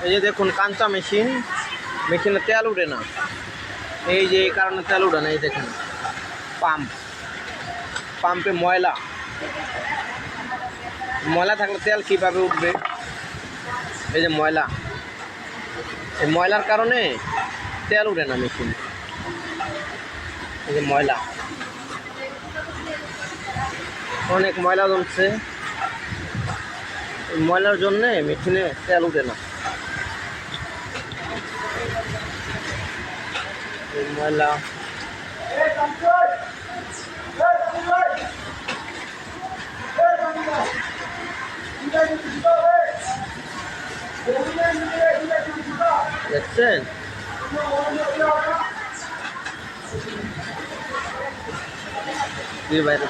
এই যে দেখুন কাঁচা মেশিন, মেশিনে তেল উঠে না, এই যে এই কারণে তেল উঠে না। এই দেখেন পাম্পে ময়লা থাকলে তেল কীভাবে উঠবে? এই যে ময়লা, এই ময়লার কারণে তেল উঠে না মেশিনে। এই যে ময়লা, অনেক ময়লা জমছে, এই ময়লার জন্যে মেশিনে তেল উঠে না। এই ময়লা দেখছেন? বাইরে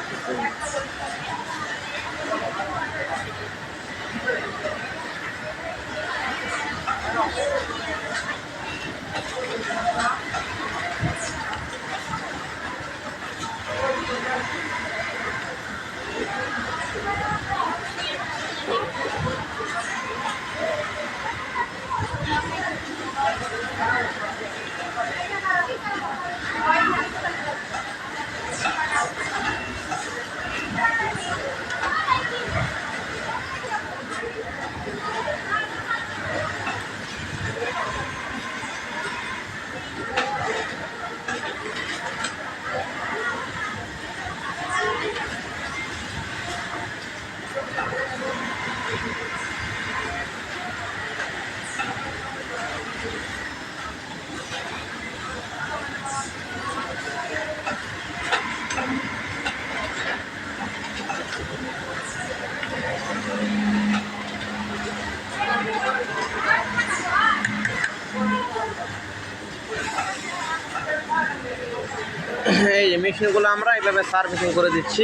এই যে মেশিনগুলো আমরা এইভাবে সার্ভিসিং করে দিচ্ছি,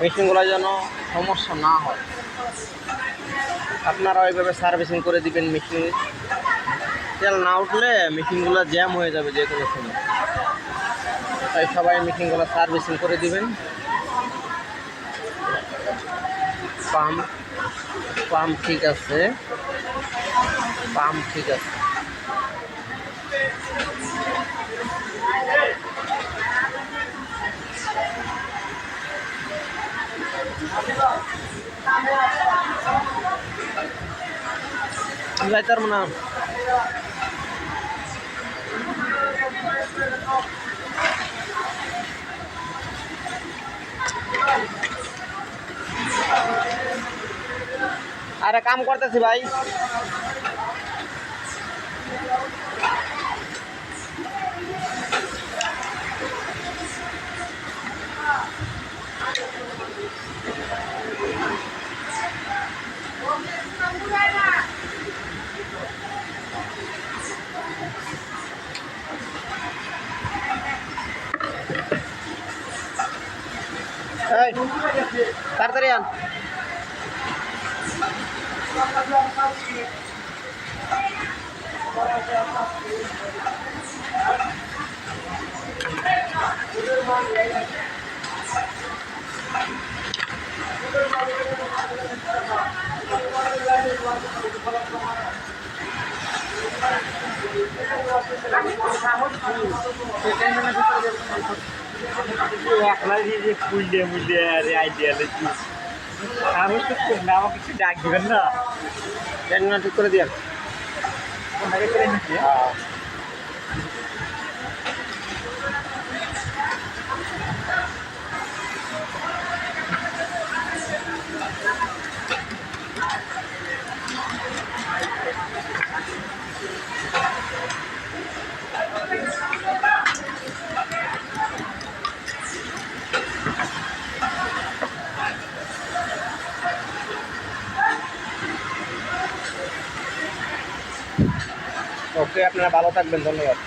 মেশিনগুলো যেন সমস্যা না হয়। আপনারা ওইভাবে সার্ভিসিং করে দিবেন। মেশিন তেল না উঠলে মেশিনগুলো জ্যাম হয়ে যাবে যে কোনো সময়, তাই সবাই মেশিনগুলো সার্ভিসিং করে দিবেন। পাম্প ঠিক আছে, পাম্প ঠিক আছে। যাইতে পারবো না। আরে কাম করতেছি ভাই। তাড়াতাড়ি আন। একলাই যে ফুললে আইডিয়া আমি তো না, আমাকে কিছু ডাক দেবেন না? ট্যাঙ্গনা ঠিক করে দিয়ে ওকে, আপনারা ভালো থাকবেন, ধন্যবাদ।